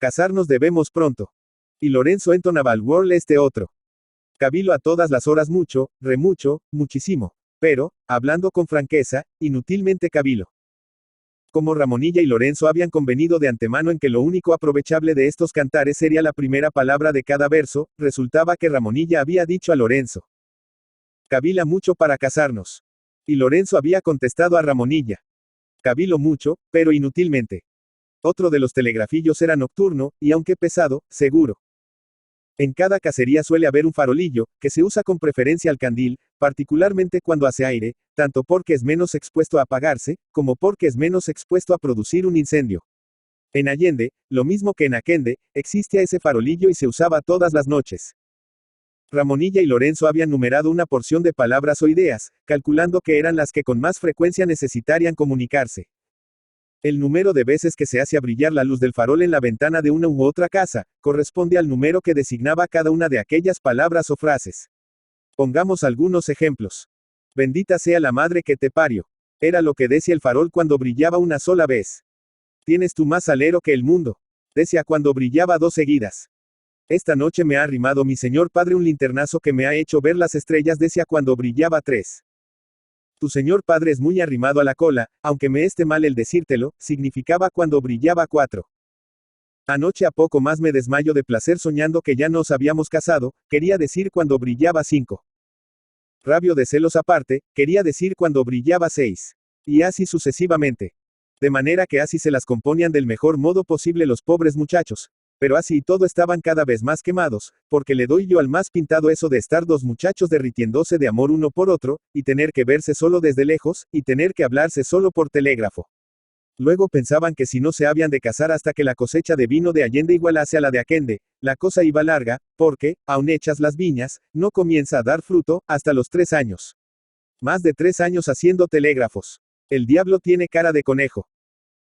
Casarnos debemos pronto. Y Lorenzo entonaba al world este otro. Cavilo a todas las horas mucho, remucho, muchísimo. Pero, hablando con franqueza, inútilmente cavilo. Como Ramonilla y Lorenzo habían convenido de antemano en que lo único aprovechable de estos cantares sería la primera palabra de cada verso, resultaba que Ramonilla había dicho a Lorenzo: cavila mucho para casarnos. Y Lorenzo había contestado a Ramonilla: cavilo mucho, pero inútilmente. Otro de los telegrafillos era nocturno, y aunque pesado, seguro. En cada cacería suele haber un farolillo, que se usa con preferencia al candil, particularmente cuando hace aire, tanto porque es menos expuesto a apagarse, como porque es menos expuesto a producir un incendio. En Allende, lo mismo que en Aquende, existía ese farolillo y se usaba todas las noches. Ramonilla y Lorenzo habían numerado una porción de palabras o ideas, calculando que eran las que con más frecuencia necesitarían comunicarse. El número de veces que se hacía brillar la luz del farol en la ventana de una u otra casa, corresponde al número que designaba cada una de aquellas palabras o frases. Pongamos algunos ejemplos. Bendita sea la madre que te parió. Era lo que decía el farol cuando brillaba una sola vez. Tienes tú más alero que el mundo. Decía cuando brillaba 2 seguidas. Esta noche me ha arrimado mi señor padre un linternazo que me ha hecho ver las estrellas, decía cuando brillaba 3. Tu señor padre es muy arrimado a la cola, aunque me esté mal el decírtelo, significaba cuando brillaba 4. Anoche a poco más me desmayo de placer soñando que ya nos habíamos casado, quería decir cuando brillaba 5. Rabio de celos aparte, quería decir cuando brillaba 6. Y así sucesivamente. De manera que así se las componían del mejor modo posible los pobres muchachos. Pero así y todo estaban cada vez más quemados, porque le doy yo al más pintado eso de estar 2 muchachos derritiéndose de amor uno por otro, y tener que verse solo desde lejos, y tener que hablarse solo por telégrafo. Luego pensaban que si no se habían de casar hasta que la cosecha de vino de Allende igualase a la de Aquende, la cosa iba larga, porque, aun hechas las viñas, no comienza a dar fruto, hasta los 3 años. Más de 3 años haciendo telégrafos. El diablo tiene cara de conejo.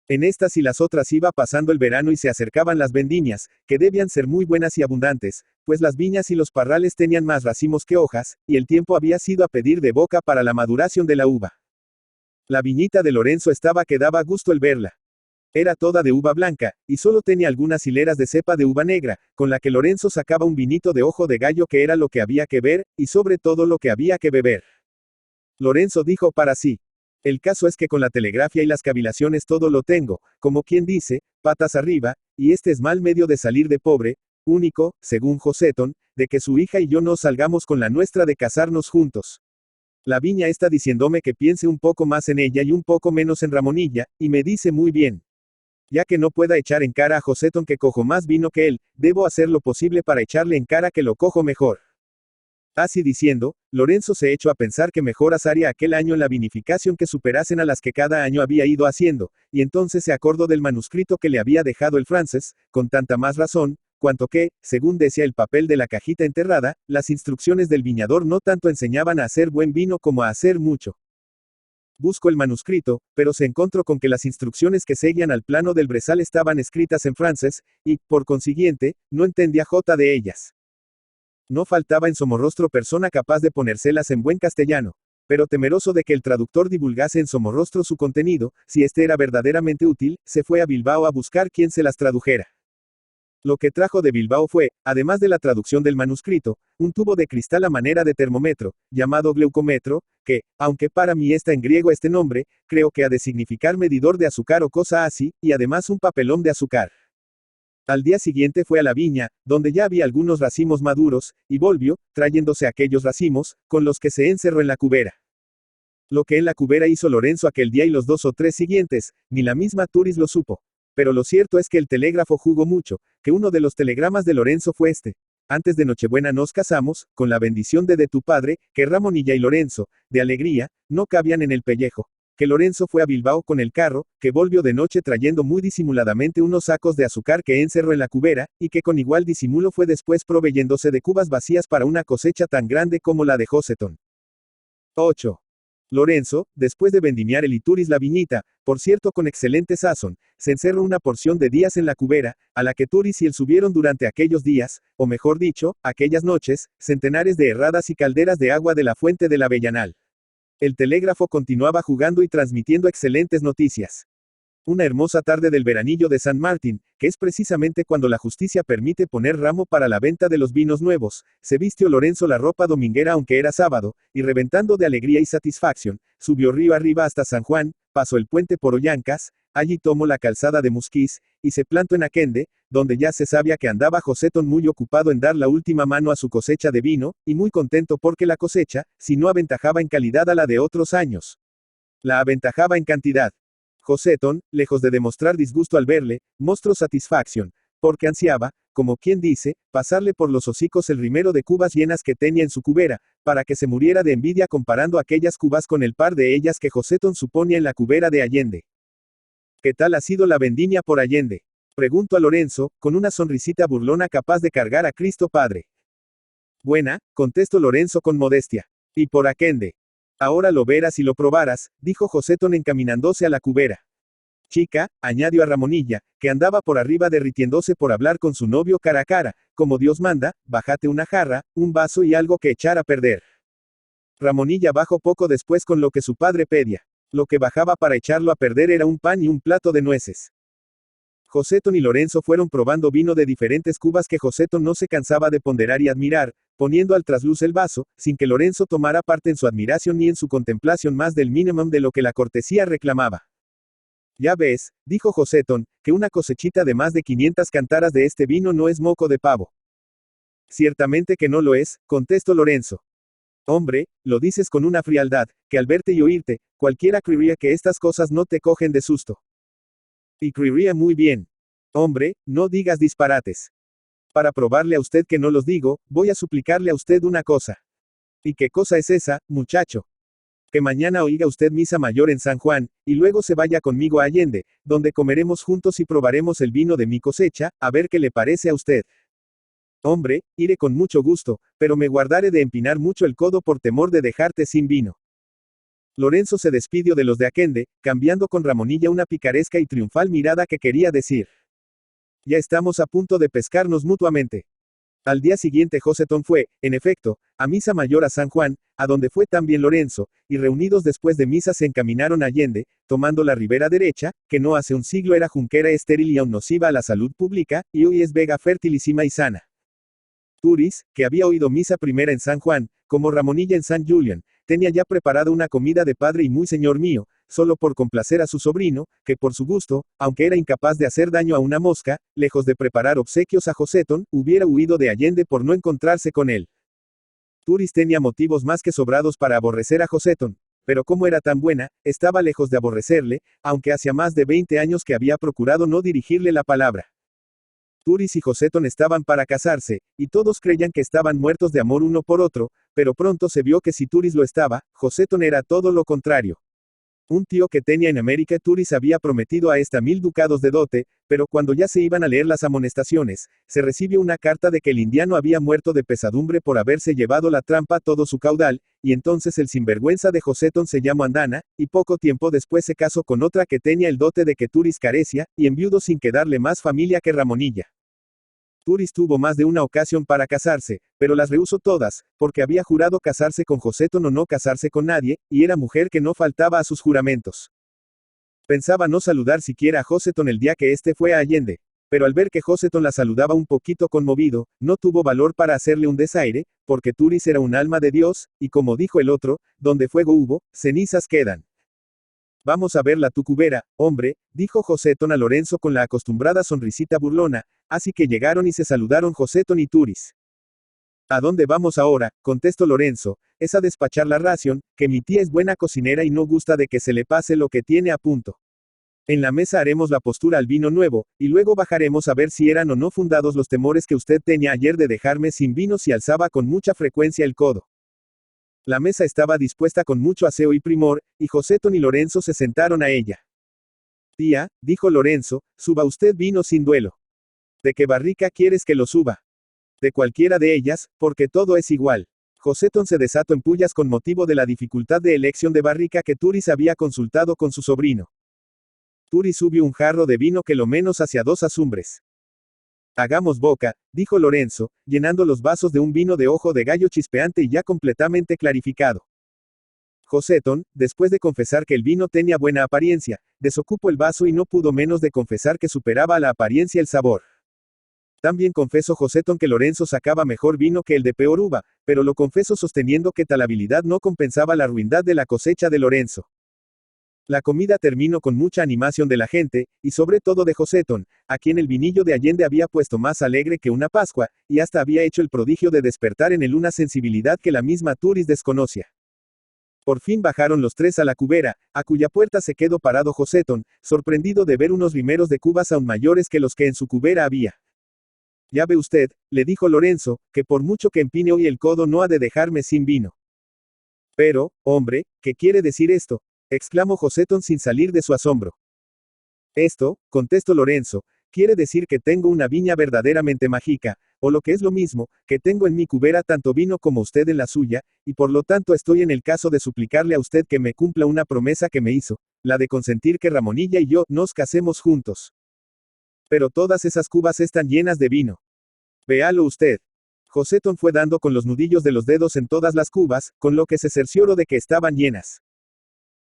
En estas y las otras iba pasando el verano y se acercaban las vendimias, que debían ser muy buenas y abundantes, pues las viñas y los parrales tenían más racimos que hojas, y el tiempo había sido a pedir de boca para la maduración de la uva. La viñita de Lorenzo estaba que daba gusto el verla. Era toda de uva blanca, y solo tenía algunas hileras de cepa de uva negra, con la que Lorenzo sacaba un vinito de ojo de gallo que era lo que había que ver, y sobre todo lo que había que beber. Lorenzo dijo para sí. El caso es que con la telegrafía y las cavilaciones todo lo tengo, como quien dice, patas arriba, y este es mal medio de salir de pobre, único, según Joseton, de que su hija y yo no salgamos con la nuestra de casarnos juntos. La viña está diciéndome que piense un poco más en ella y un poco menos en Ramonilla, y me dice muy bien. Ya que no pueda echar en cara a Joseton que cojo más vino que él, debo hacer lo posible para echarle en cara que lo cojo mejor. Así diciendo, Lorenzo se echó a pensar que mejoras haría aquel año en la vinificación que superasen a las que cada año había ido haciendo, y entonces se acordó del manuscrito que le había dejado el francés, con tanta más razón, cuanto que, según decía el papel de la cajita enterrada, las instrucciones del viñador no tanto enseñaban a hacer buen vino como a hacer mucho. Buscó el manuscrito, pero se encontró con que las instrucciones que seguían al plano del brezal estaban escritas en francés, y, por consiguiente, no entendía jota de ellas. No faltaba en Somorrostro persona capaz de ponérselas en buen castellano, pero temeroso de que el traductor divulgase en Somorrostro su contenido, si este era verdaderamente útil, se fue a Bilbao a buscar quien se las tradujera. Lo que trajo de Bilbao fue, además de la traducción del manuscrito, un tubo de cristal a manera de termómetro, llamado gleucómetro, que, aunque para mí está en griego este nombre, creo que ha de significar medidor de azúcar o cosa así, y además un papelón de azúcar. Al día siguiente fue a la viña, donde ya había algunos racimos maduros, y volvió, trayéndose aquellos racimos, con los que se encerró en la cubera. Lo que en la cubera hizo Lorenzo aquel día y los 2 o 3 siguientes, ni la misma Turis lo supo. Pero lo cierto es que el telégrafo jugó mucho, que uno de los telegramas de Lorenzo fue este. Antes de Nochebuena nos casamos, con la bendición de tu padre, que Ramonilla y Lorenzo, de alegría, no cabían en el pellejo. Que Lorenzo fue a Bilbao con el carro, que volvió de noche trayendo muy disimuladamente unos sacos de azúcar que encerró en la cubera, y que con igual disimulo fue después proveyéndose de cubas vacías para una cosecha tan grande como la de Joseton. 8. Lorenzo, después de vendimiar el Ituris la viñita, por cierto con excelente sazón, se encerró una porción de días en la cubera, a la que Turis y él subieron durante aquellos días, o mejor dicho, aquellas noches, centenares de herradas y calderas de agua de la fuente del Avellanal. El telégrafo continuaba jugando y transmitiendo excelentes noticias. Una hermosa tarde del veranillo de San Martín, que es precisamente cuando la justicia permite poner ramo para la venta de los vinos nuevos, se vistió Lorenzo la ropa dominguera aunque era sábado, y reventando de alegría y satisfacción, subió río arriba hasta San Juan, pasó el puente por Ollancas, allí tomó la calzada de Musquís, y se plantó en Aquende, donde ya se sabía que andaba Joseton muy ocupado en dar la última mano a su cosecha de vino, y muy contento porque la cosecha, si no aventajaba en calidad a la de otros años, la aventajaba en cantidad. Joseton, lejos de demostrar disgusto al verle, mostró satisfacción, porque ansiaba, como quien dice, pasarle por los hocicos el rimero de cubas llenas que tenía en su cubera, para que se muriera de envidia comparando aquellas cubas con el par de ellas que Joseton suponía en la cubera de Allende. ¿Qué tal ha sido la vendimia por Allende? Preguntó a Lorenzo, con una sonrisita burlona capaz de cargar a Cristo Padre. Buena, contestó Lorenzo con modestia. Y por Aquende. Ahora lo verás y lo probarás, dijo Joseton encaminándose a la cubera. Chica, añadió a Ramonilla, que andaba por arriba derritiéndose por hablar con su novio cara a cara, como Dios manda, bájate una jarra, un vaso y algo que echar a perder. Ramonilla bajó poco después con lo que su padre pedía. Lo que bajaba para echarlo a perder era un pan y un plato de nueces. Joseton y Lorenzo fueron probando vino de diferentes cubas que Joseton no se cansaba de ponderar y admirar, poniendo al trasluz el vaso, sin que Lorenzo tomara parte en su admiración ni en su contemplación más del mínimo de lo que la cortesía reclamaba. Ya ves, dijo Joseton, que una cosechita de más de 500 cantaras de este vino no es moco de pavo. Ciertamente que no lo es, contestó Lorenzo. Hombre, lo dices con una frialdad, que al verte y oírte, cualquiera creería que estas cosas no te cogen de susto. Y creería muy bien. Hombre, no digas disparates. Para probarle a usted que no los digo, voy a suplicarle a usted una cosa. ¿Y qué cosa es esa, muchacho? Que mañana oiga usted misa mayor en San Juan, y luego se vaya conmigo a Allende, donde comeremos juntos y probaremos el vino de mi cosecha, a ver qué le parece a usted. Hombre, iré con mucho gusto, pero me guardaré de empinar mucho el codo por temor de dejarte sin vino. Lorenzo se despidió de los de Aquende, cambiando con Ramonilla una picaresca y triunfal mirada que quería decir: ya estamos a punto de pescarnos mutuamente. Al día siguiente Joseton fue, en efecto, a misa mayor a San Juan, a donde fue también Lorenzo, y reunidos después de misa se encaminaron a Allende, tomando la ribera derecha, que no hace un siglo era junquera estéril y aún nociva a la salud pública, y hoy es vega fertilísima y sana. Turis, que había oído misa primera en San Juan, como Ramonilla en San Julián, tenía ya preparada una comida de padre y muy señor mío, solo por complacer a su sobrino, que por su gusto, aunque era incapaz de hacer daño a una mosca, lejos de preparar obsequios a Joseton, hubiera huido de Allende por no encontrarse con él. Turis tenía motivos más que sobrados para aborrecer a Joseton, pero como era tan buena, estaba lejos de aborrecerle, aunque hacía más de 20 años que había procurado no dirigirle la palabra. Turis y Joseton estaban para casarse, y todos creían que estaban muertos de amor uno por otro, pero pronto se vio que si Turis lo estaba, Joseton era todo lo contrario. Un tío que tenía en América Turis había prometido a esta 1000 ducados de dote, pero cuando ya se iban a leer las amonestaciones, se recibió una carta de que el indiano había muerto de pesadumbre por haberse llevado la trampa todo su caudal, y entonces el sinvergüenza de Joseton se llamó Andana, y poco tiempo después se casó con otra que tenía el dote de que Turis carecía, y enviudó sin quedarle más familia que Ramonilla. Turis tuvo más de una ocasión para casarse, pero las rehusó todas, porque había jurado casarse con Joseton o no casarse con nadie, y era mujer que no faltaba a sus juramentos. Pensaba no saludar siquiera a Joseton el día que éste fue a Allende, pero al ver que Joseton la saludaba un poquito conmovido, no tuvo valor para hacerle un desaire, porque Turis era un alma de Dios, y como dijo el otro, donde fuego hubo, cenizas quedan. Vamos a verla tu cubera, hombre, dijo Joseton a Lorenzo con la acostumbrada sonrisita burlona, así que llegaron y se saludaron Joseton y Turis. ¿A dónde vamos ahora?, contestó Lorenzo, es a despachar la ración, que mi tía es buena cocinera y no gusta de que se le pase lo que tiene a punto. En la mesa haremos la postura al vino nuevo, y luego bajaremos a ver si eran o no fundados los temores que usted tenía ayer de dejarme sin vino si alzaba con mucha frecuencia el codo. La mesa estaba dispuesta con mucho aseo y primor, y Joseton y Lorenzo se sentaron a ella. Tía, dijo Lorenzo, suba usted vino sin duelo. ¿De qué barrica quieres que lo suba? De cualquiera de ellas, porque todo es igual. Joseton se desató en pullas con motivo de la dificultad de elección de barrica que Turis había consultado con su sobrino. Turis subió un jarro de vino que lo menos hacia 2 azumbres. Hagamos boca, dijo Lorenzo, llenando los vasos de un vino de ojo de gallo chispeante y ya completamente clarificado. Joseton, después de confesar que el vino tenía buena apariencia, desocupó el vaso y no pudo menos de confesar que superaba a la apariencia el sabor. También confesó Joseton que Lorenzo sacaba mejor vino que el de peor uva, pero lo confesó sosteniendo que tal habilidad no compensaba la ruindad de la cosecha de Lorenzo. La comida terminó con mucha animación de la gente, y sobre todo de Joseton, a quien el vinillo de Allende había puesto más alegre que una Pascua, y hasta había hecho el prodigio de despertar en él una sensibilidad que la misma Turis desconocía. Por fin bajaron los tres a la cubera, a cuya puerta se quedó parado Joseton, sorprendido de ver unos rimeros de cubas aún mayores que los que en su cubera había. Ya ve usted, le dijo Lorenzo, que por mucho que empine hoy el codo no ha de dejarme sin vino. Pero, hombre, ¿qué quiere decir esto? Exclamó Joseton sin salir de su asombro. Esto, contestó Lorenzo, quiere decir que tengo una viña verdaderamente mágica, o lo que es lo mismo, que tengo en mi cubera tanto vino como usted en la suya, y por lo tanto estoy en el caso de suplicarle a usted que me cumpla una promesa que me hizo, la de consentir que Ramonilla y yo nos casemos juntos. Pero todas esas cubas están llenas de vino. Véalo usted. Joseton fue dando con los nudillos de los dedos en todas las cubas, con lo que se cercioró de que estaban llenas.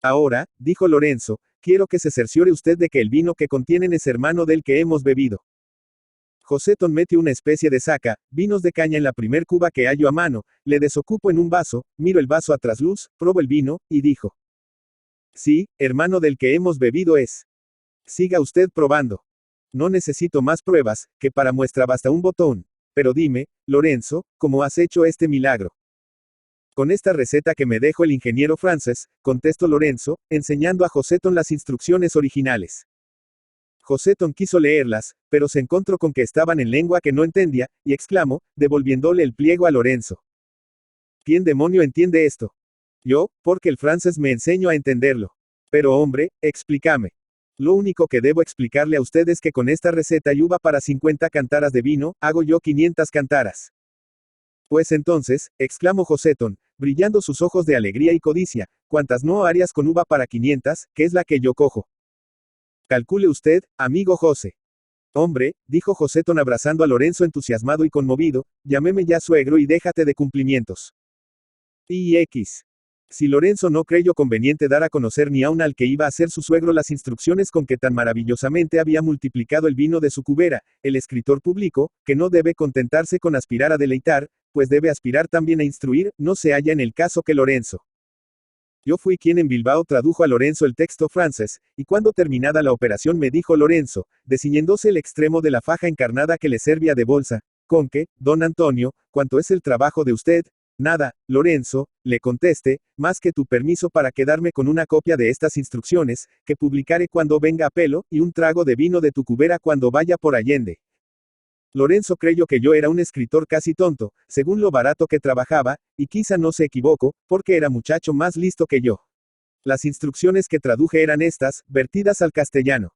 Ahora, dijo Lorenzo, quiero que se cerciore usted de que el vino que contienen es hermano del que hemos bebido. Joseton metió una especie de saca, vinos de caña en la primer cuba que hallo a mano, le desocupo en un vaso, miro el vaso a trasluz, probo el vino, y dijo. Sí, hermano del que hemos bebido es. Siga usted probando. No necesito más pruebas, que para muestra basta un botón. Pero dime, Lorenzo, ¿cómo has hecho este milagro? Con esta receta que me dejó el ingeniero Frances, contestó Lorenzo, enseñando a Joseton las instrucciones originales. Joseton quiso leerlas, pero se encontró con que estaban en lengua que no entendía, y exclamó, devolviéndole el pliego a Lorenzo. ¿Quién demonio entiende esto? Yo, porque el Frances me enseñó a entenderlo. Pero hombre, explícame. Lo único que debo explicarle a usted es que con esta receta y uva para 50 cantaras de vino, hago yo 500 cantaras. Pues entonces, exclamó Joseton, brillando sus ojos de alegría y codicia, ¿cuántas no harías con uva para 500, que es la que yo cojo? Calcule usted, amigo José. Hombre, dijo Joseton abrazando a Lorenzo entusiasmado y conmovido, llámeme ya suegro y déjate de cumplimientos. Si Lorenzo no creyó conveniente dar a conocer ni aun al que iba a ser su suegro las instrucciones con que tan maravillosamente había multiplicado el vino de su cubera, el escritor publicó, que no debe contentarse con aspirar a deleitar, pues debe aspirar también a instruir, no se halla en el caso que Lorenzo. Yo fui quien en Bilbao tradujo a Lorenzo el texto francés, y cuando terminada la operación me dijo Lorenzo, desciñéndose el extremo de la faja encarnada que le servía de bolsa, con que, don Antonio, ¿cuánto es el trabajo de usted? Nada, Lorenzo, le contesté, más que tu permiso para quedarme con una copia de estas instrucciones, que publicaré cuando venga a pelo, y un trago de vino de tu cubera cuando vaya por Allende. Lorenzo creyó que yo era un escritor casi tonto, según lo barato que trabajaba, y quizá no se equivocó, porque era muchacho más listo que yo. Las instrucciones que traduje eran estas, vertidas al castellano.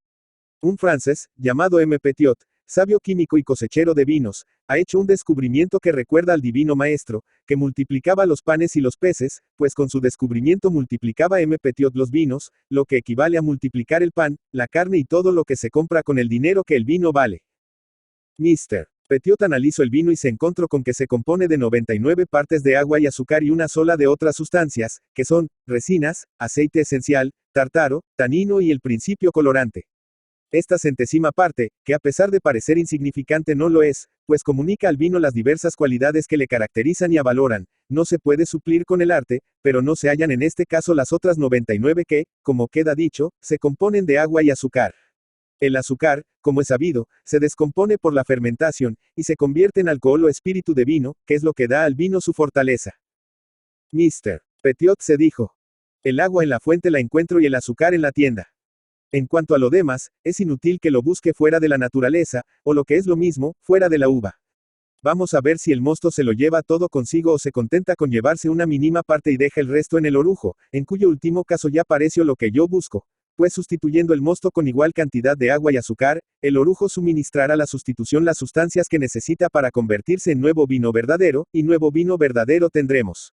Un francés, llamado M. Petiot, sabio químico y cosechero de vinos, ha hecho un descubrimiento que recuerda al divino maestro, que multiplicaba los panes y los peces, pues con su descubrimiento multiplicaba M. Petiot los vinos, lo que equivale a multiplicar el pan, la carne y todo lo que se compra con el dinero que el vino vale. Mr. Petiot analizó el vino y se encontró con que se compone de 99 partes de agua y azúcar y una sola de otras sustancias, que son, resinas, aceite esencial, tartaro, tanino y el principio colorante. Esta centésima parte, que a pesar de parecer insignificante no lo es, pues comunica al vino las diversas cualidades que le caracterizan y avaloran, no se puede suplir con el arte, pero no se hallan en este caso las otras 99 que, como queda dicho, se componen de agua y azúcar. El azúcar, como es sabido, se descompone por la fermentación, y se convierte en alcohol o espíritu de vino, que es lo que da al vino su fortaleza. Mr. Petiot se dijo. El agua en la fuente la encuentro y el azúcar en la tienda. En cuanto a lo demás, es inútil que lo busque fuera de la naturaleza, o lo que es lo mismo, fuera de la uva. Vamos a ver si el mosto se lo lleva todo consigo o se contenta con llevarse una mínima parte y deja el resto en el orujo, en cuyo último caso ya pareció lo que yo busco. Pues sustituyendo el mosto con igual cantidad de agua y azúcar, el orujo suministrará la sustitución las sustancias que necesita para convertirse en nuevo vino verdadero, y nuevo vino verdadero tendremos.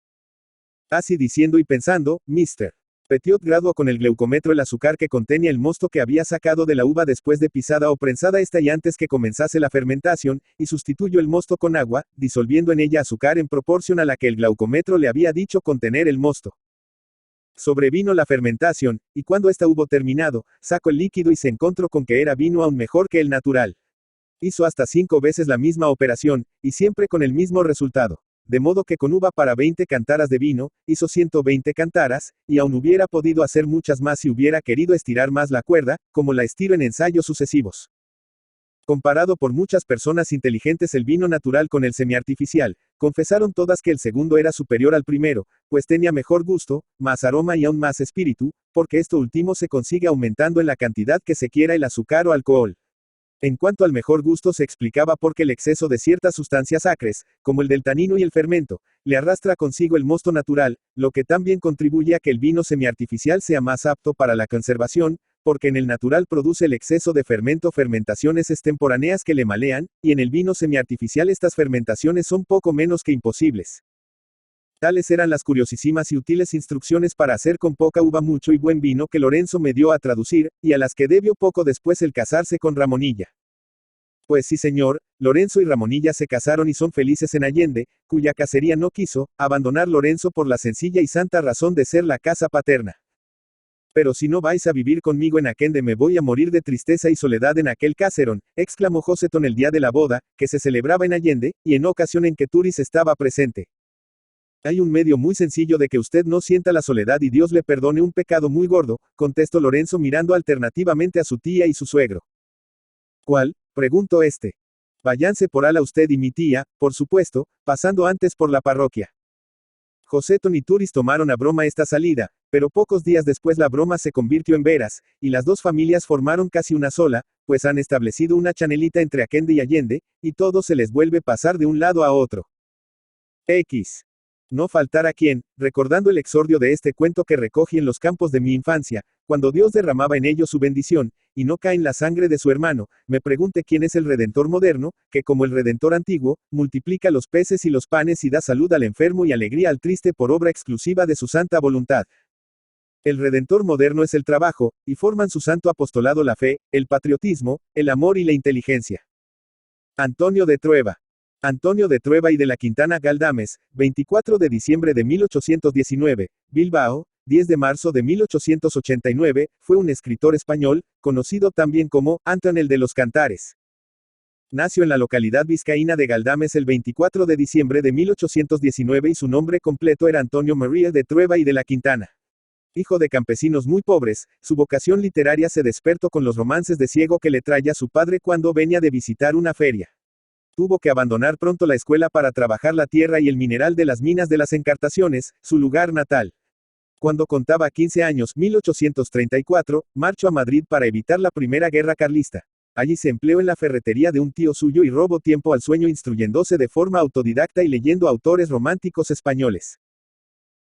Así diciendo y pensando, Mr. Petiot graduó con el gleucómetro el azúcar que contenía el mosto que había sacado de la uva después de pisada o prensada esta y antes que comenzase la fermentación, y sustituyó el mosto con agua, disolviendo en ella azúcar en proporción a la que el glaucómetro le había dicho contener el mosto. Sobrevino la fermentación, y cuando ésta hubo terminado, sacó el líquido y se encontró con que era vino aún mejor que el natural. Hizo hasta 5 veces la misma operación, y siempre con el mismo resultado. De modo que con uva para 20 cantaras de vino, hizo 120 cantaras, y aún hubiera podido hacer muchas más si hubiera querido estirar más la cuerda, como la estiro en ensayos sucesivos. Comparado por muchas personas inteligentes el vino natural con el semiartificial, confesaron todas que el segundo era superior al primero, pues tenía mejor gusto, más aroma y aún más espíritu, porque esto último se consigue aumentando en la cantidad que se quiera el azúcar o alcohol. En cuanto al mejor gusto se explicaba porque el exceso de ciertas sustancias acres, como el del tanino y el fermento, le arrastra consigo el mosto natural, lo que también contribuye a que el vino semiartificial sea más apto para la conservación, porque en el natural produce el exceso de fermento fermentaciones extemporáneas que le malean, y en el vino semiartificial estas fermentaciones son poco menos que imposibles. Tales eran las curiosísimas y útiles instrucciones para hacer con poca uva mucho y buen vino que Lorenzo me dio a traducir, y a las que debió poco después el casarse con Ramonilla. Pues sí señor, Lorenzo y Ramonilla se casaron y son felices en Allende, cuya casería no quiso abandonar Lorenzo por la sencilla y santa razón de ser la casa paterna. Pero si no vais a vivir conmigo en Aquende me voy a morir de tristeza y soledad en aquel caserón, exclamó Josetón el día de la boda, que se celebraba en Allende, y en ocasión en que Turis estaba presente. Hay un medio muy sencillo de que usted no sienta la soledad y Dios le perdone un pecado muy gordo, contestó Lorenzo mirando alternativamente a su tía y su suegro. ¿Cuál? Preguntó este. Váyanse por ala usted y mi tía, por supuesto, pasando antes por la parroquia. Josetón y Turis tomaron a broma esta salida, pero pocos días después la broma se convirtió en veras, y las dos familias formaron casi una sola, pues han establecido una chanelita entre Aquende y Allende, y todo se les vuelve pasar de un lado a otro. X. No faltará quien, recordando el exordio de este cuento que recogí en los campos de mi infancia, cuando Dios derramaba en ellos su bendición, y no cae en la sangre de su hermano, me pregunte quién es el Redentor moderno, que como el Redentor antiguo, multiplica los peces y los panes y da salud al enfermo y alegría al triste por obra exclusiva de su santa voluntad. El Redentor moderno es el trabajo, y forman su santo apostolado la fe, el patriotismo, el amor y la inteligencia. Antonio de Trueba. Antonio de Trueba y de la Quintana Galdames, 24 de diciembre de 1819, Bilbao, 10 de marzo de 1889, fue un escritor español, conocido también como Antón el de los Cantares. Nació en la localidad vizcaína de Galdames el 24 de diciembre de 1819 y su nombre completo era Antonio María de Trueba y de la Quintana. Hijo de campesinos muy pobres, su vocación literaria se despertó con los romances de ciego que le traía su padre cuando venía de visitar una feria. Tuvo que abandonar pronto la escuela para trabajar la tierra y el mineral de las minas de las Encartaciones, su lugar natal. Cuando contaba 15 años, 1834, marchó a Madrid para evitar la Primera Guerra Carlista. Allí se empleó en la ferretería de un tío suyo y robó tiempo al sueño instruyéndose de forma autodidacta y leyendo autores románticos españoles.